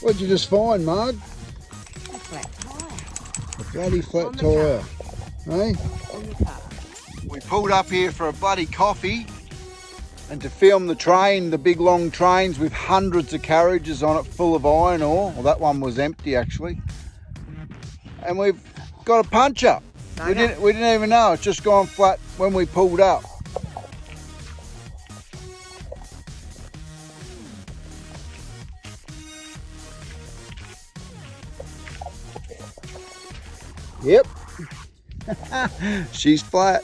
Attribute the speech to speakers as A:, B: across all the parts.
A: What'd you just find, Marg?
B: A flat tyre.
A: A bloody flat tyre. Hey?
B: On the car.
A: We pulled up here for a bloody coffee and to film the train, the big long trains with hundreds of carriages on it full of iron ore. Well, that one was empty actually. And we've got a puncture. We didn't even know. It's just gone flat when we pulled up. Yep. She's flat.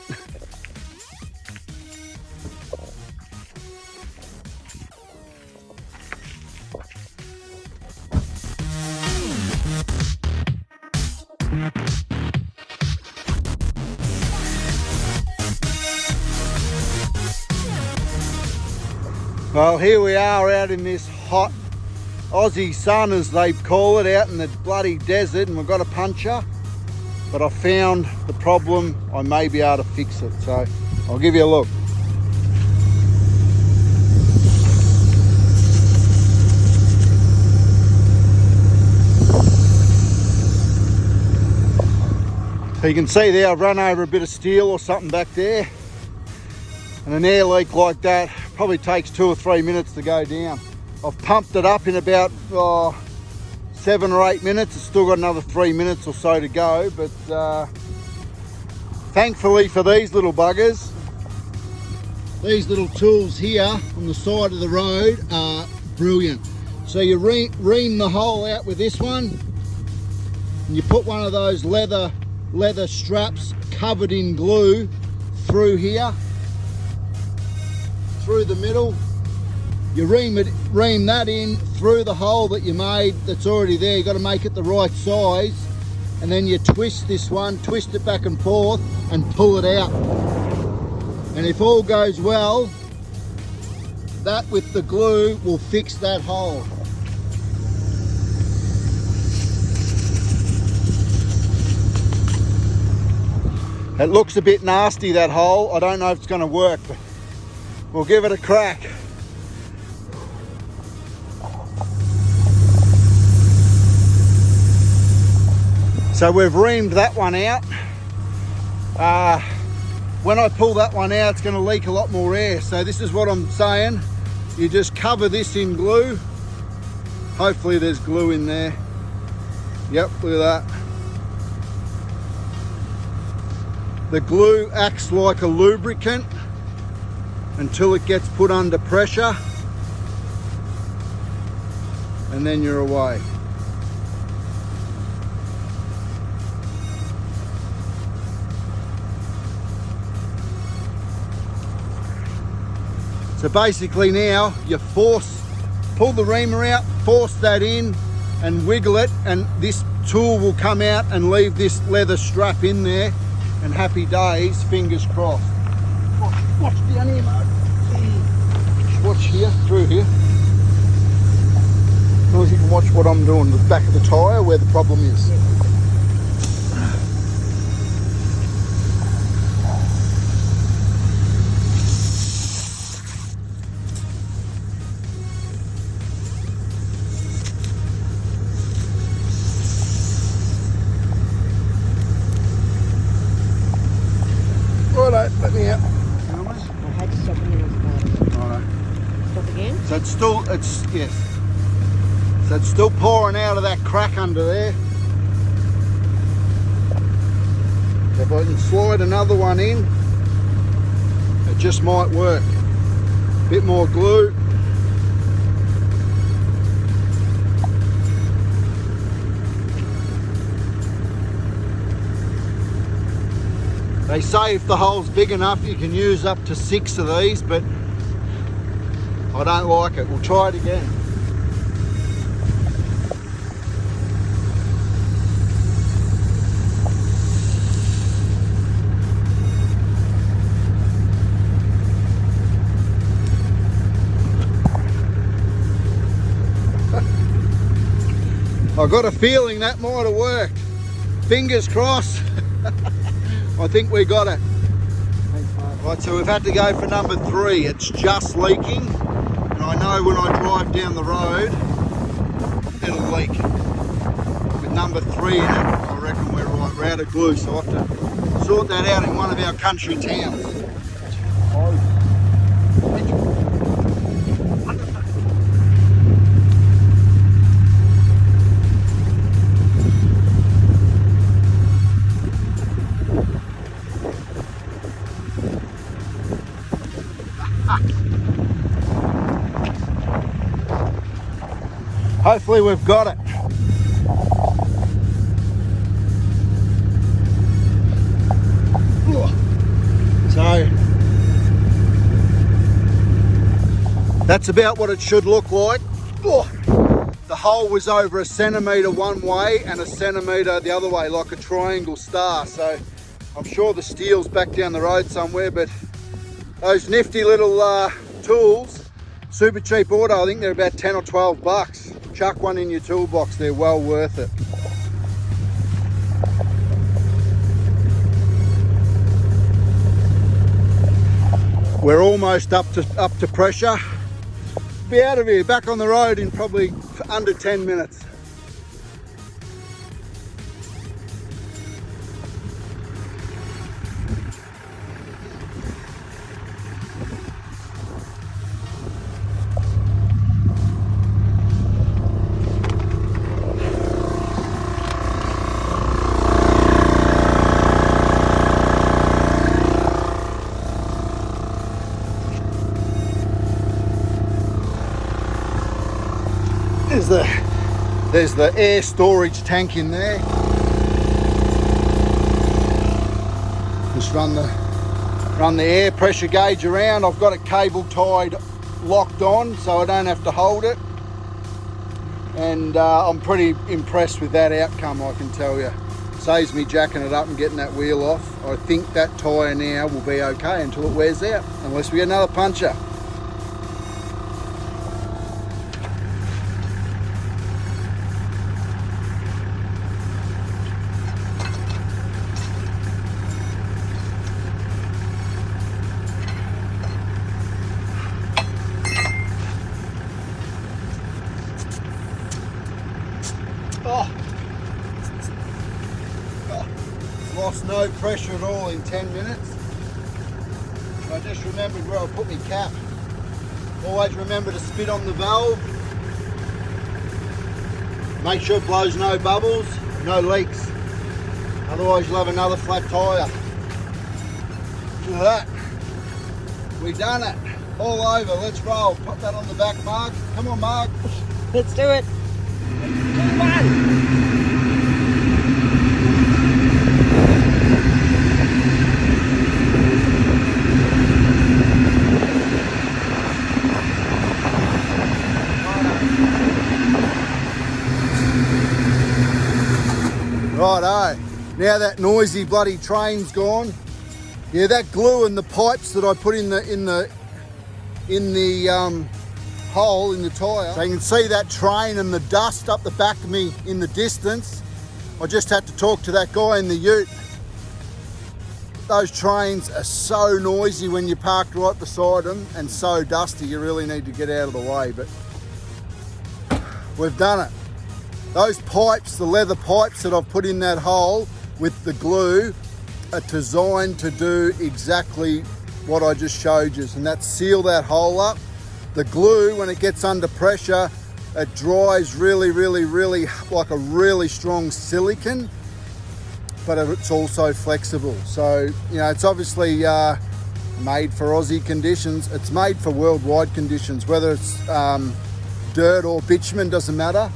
A: Well, here we are out in this hot Aussie sun, as they call it, out in the bloody desert, and we've got a puncture. But I found the problem. I may be able to fix it, so I'll give you a look. So you can see there I've run over a bit of steel or something back there, and an air leak like that probably takes 2 or 3 minutes to go down. I've pumped it up in about 7 or 8 minutes. It's still got another 3 minutes or so to go, but thankfully for these little buggers, these little tools here on the side of the road are brilliant. So you ream the hole out with this one, and you put one of those leather straps covered in glue through here, through the middle. You ream that in through the hole that you made that's already there. You've got to make it the right size, and then you twist this one, twist it back and forth and pull it out. And if all goes well, that with the glue will fix that hole. It looks a bit nasty, that hole. I don't know if it's going to work, but we'll give it a crack. So we've reamed that one out. When I pull that one out, it's going to leak a lot more air. So this is what I'm saying. You just cover this in glue. Hopefully there's glue in there. Yep, look at that. The glue acts like a lubricant until it gets put under pressure, and then you're away. So basically now you pull the reamer out, force that in and wiggle it, and this tool will come out and leave this leather strap in there, and happy days, fingers crossed. Watch down here, mate. Watch here, through here. As long as you can watch what I'm doing, the back of the tyre where the problem is. Righto, let me out.
B: I had to stop again.
A: Righto.
B: Stop again?
A: So it's still pouring out of that crack under there. So if I can slide another one in, it just might work. Bit more glue. They say if the hole's big enough you can use up to 6 of these, but I don't like it. We'll try it again. I've got a feeling that might have worked. Fingers crossed. I think we got it. Right, so we've had to go for number 3. It's just leaking, and I know when I drive down the road, it'll leak. With number 3 in it, I reckon we're right. We're out of glue, so I have to sort that out in one of our country towns. Hopefully we've got it. So that's about what it should look like. The hole was over 1 centimetre one way and 1 centimetre the other way, like a triangle star. So I'm sure the steel's back down the road somewhere, but those nifty little tools, super cheap auto, I think they're about 10 or 12 bucks. Chuck one in your toolbox, they're well worth it. We're almost up to pressure. Be out of here, back on the road in probably under 10 minutes. There's the air storage tank in there. Just run the air pressure gauge around. I've got it cable tied, locked on, so I don't have to hold it. And I'm pretty impressed with that outcome, I can tell you. Saves me jacking it up and getting that wheel off. I think that tyre now will be okay until it wears out, unless we get another puncher. Lost no pressure at all in 10 minutes. I just remembered where I put my cap. Always remember to spit on the valve. Make sure it blows no bubbles, no leaks. Otherwise you'll have another flat tyre. Look at that. We done it. All over, let's roll. Put that on the back, Mark. Come on, Mark.
B: Let's do it. 2, 1.
A: Righto, now that noisy bloody train's gone. Yeah, that glue and the pipes that I put in the hole in the tyre. So you can see that train and the dust up the back of me in the distance. I just had to talk to that guy in the ute. Those trains are so noisy when you're parked right beside them and so dusty, you really need to get out of the way, but we've done it. Those pipes, the leather pipes that I've put in that hole with the glue are designed to do exactly what I just showed you, and that's seal that hole up. The glue, when it gets under pressure, it dries really like a really strong silicone, but it's also flexible. So, you know, it's obviously made for Aussie conditions. It's made for worldwide conditions, whether it's dirt or bitumen, doesn't matter.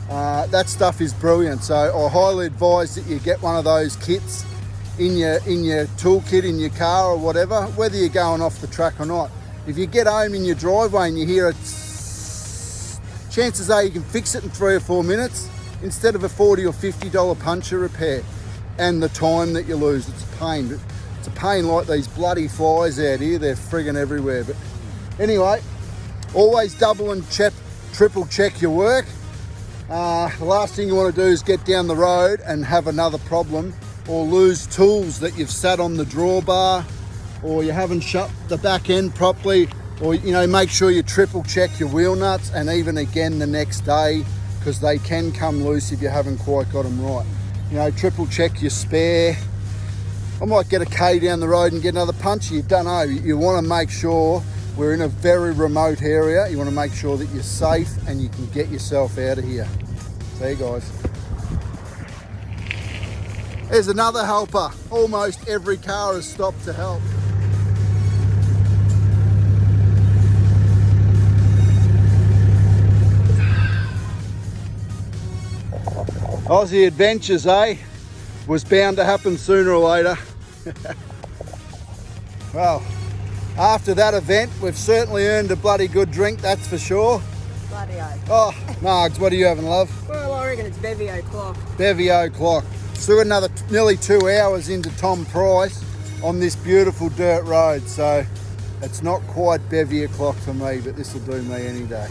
A: That stuff is brilliant. So I highly advise that you get one of those kits in your toolkit in your car or whatever, whether you're going off the track or not. If you get home in your driveway and you hear it, chances are you can fix it in 3 or 4 minutes instead of a $40 or $50 puncher repair and the time that you lose. It's a pain. It's a pain like these bloody flies out here. They're friggin' everywhere. But anyway, always double and triple check your work. The last thing you want to do is get down the road and have another problem or lose tools that you've sat on the drawbar, or you haven't shut the back end properly, or, you know, make sure you triple check your wheel nuts, and even again the next day because they can come loose if you haven't quite got them right. You know, triple check your spare. I might get a K down the road and get another puncher. You don't know. You want to make sure we're in a very remote area. You want to make sure that you're safe and you can get yourself out of here. See you guys. There's another helper. Almost every car has stopped to help. Aussie adventures, eh? Was bound to happen sooner or later. Well, after that event, we've certainly earned a bloody good drink, that's for sure.
B: Bloody oath.
A: Oh, Margs, what are you having, love?
B: Well, I reckon it's Bevy o'clock.
A: Bevy o'clock. Still another nearly 2 hours into Tom Price on this beautiful dirt road, so it's not quite Bevy o'clock for me, but this will do me any day.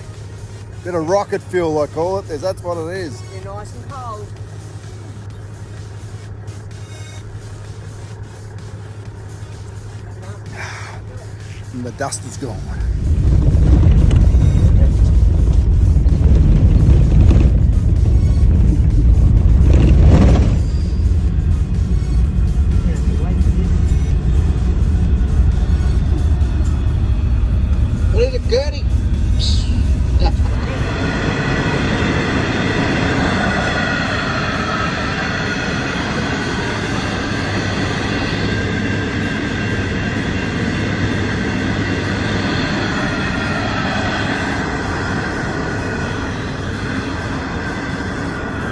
A: Bit of rocket fuel, I call it. That's what it is.
B: You're nice and cold.
A: And the dust is gone. Look at Gertie.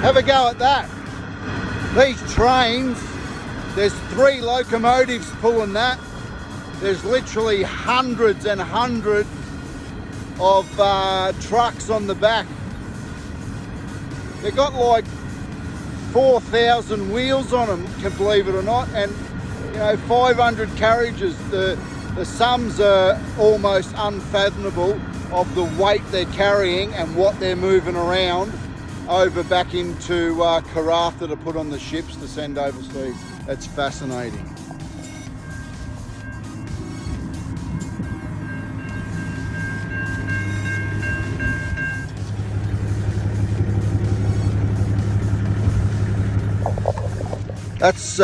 A: Have a go at that. These trains, there's 3 locomotives pulling that. There's literally hundreds and hundreds of trucks on the back. They've got like 4,000 wheels on them, can believe it or not, and you know, 500 carriages. The sums are almost unfathomable of the weight they're carrying and what they're moving around over back into Karratha to put on the ships to send overseas. It's fascinating. That's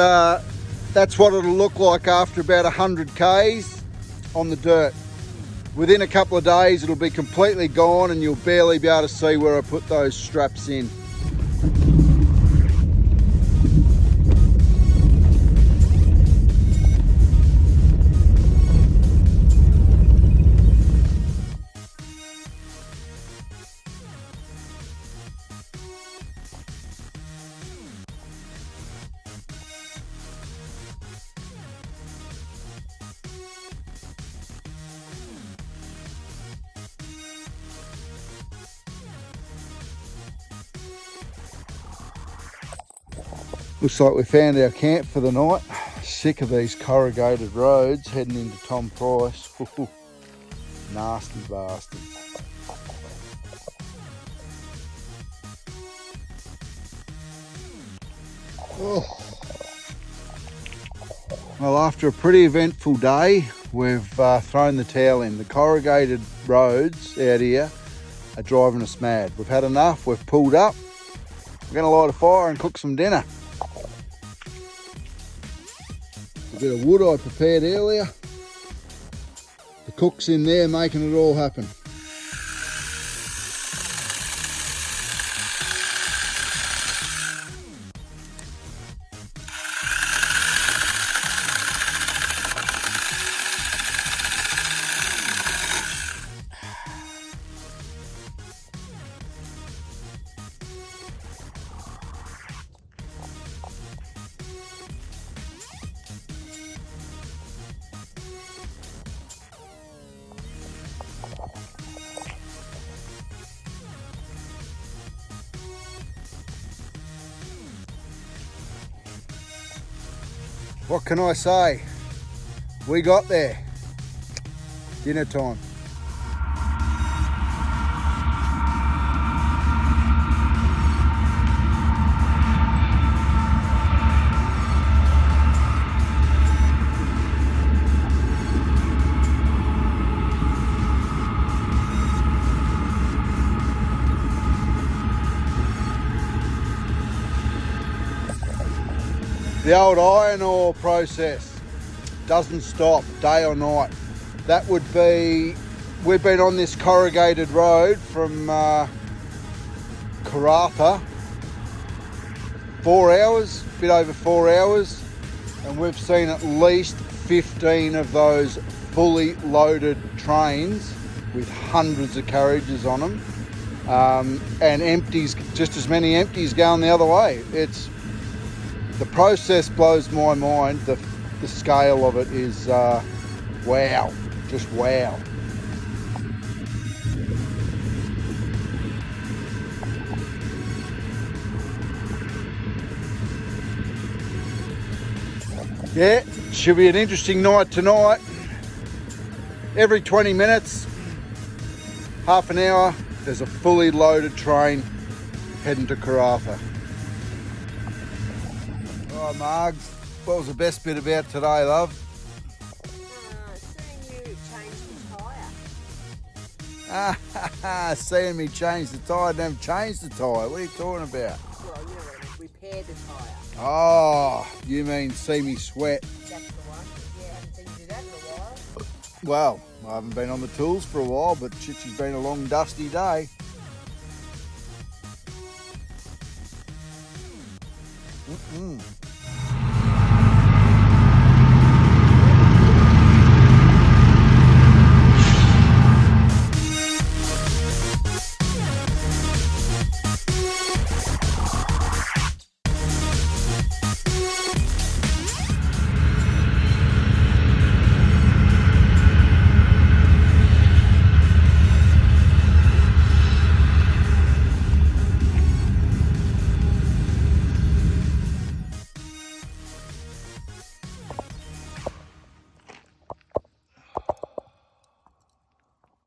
A: what it'll look like after about 100 Ks on the dirt. Within a couple of days it'll be completely gone and you'll barely be able to see where I put those straps in. Looks like we found our camp for the night. Sick of these corrugated roads heading into Tom Price. Nasty bastards. Oh. Well, after a pretty eventful day, we've thrown the towel in. The corrugated roads out here are driving us mad. We've had enough, we've pulled up. We're going to light a fire and cook some dinner. A bit of wood I prepared earlier. The cook's in there making it all happen. What can I say? We got there. Dinner time. The old iron ore process doesn't stop day or night. That would be, we've been on this corrugated road from Karratha 4 hours, a bit over 4 hours, and we've seen at least 15 of those fully loaded trains with hundreds of carriages on them, and empties, just as many empties going the other way. The process blows my mind. The scale of it is wow, just wow. Yeah, should be an interesting night tonight. Every 20 minutes, half an hour, there's a fully loaded train heading to Karratha. All right, Margs, what was the best bit about today, love?
B: Seeing you change the tyre.
A: Seeing me change the tyre. I didn't change the tyre. What are you talking about?
B: Well, you know, repair the tyre.
A: Oh, you mean see me sweat?
B: That's the one. Yeah, I haven't seen you do that in a while.
A: Well, I haven't been on the tools for a while, but Chichi's been a long, dusty day. Mm-mm.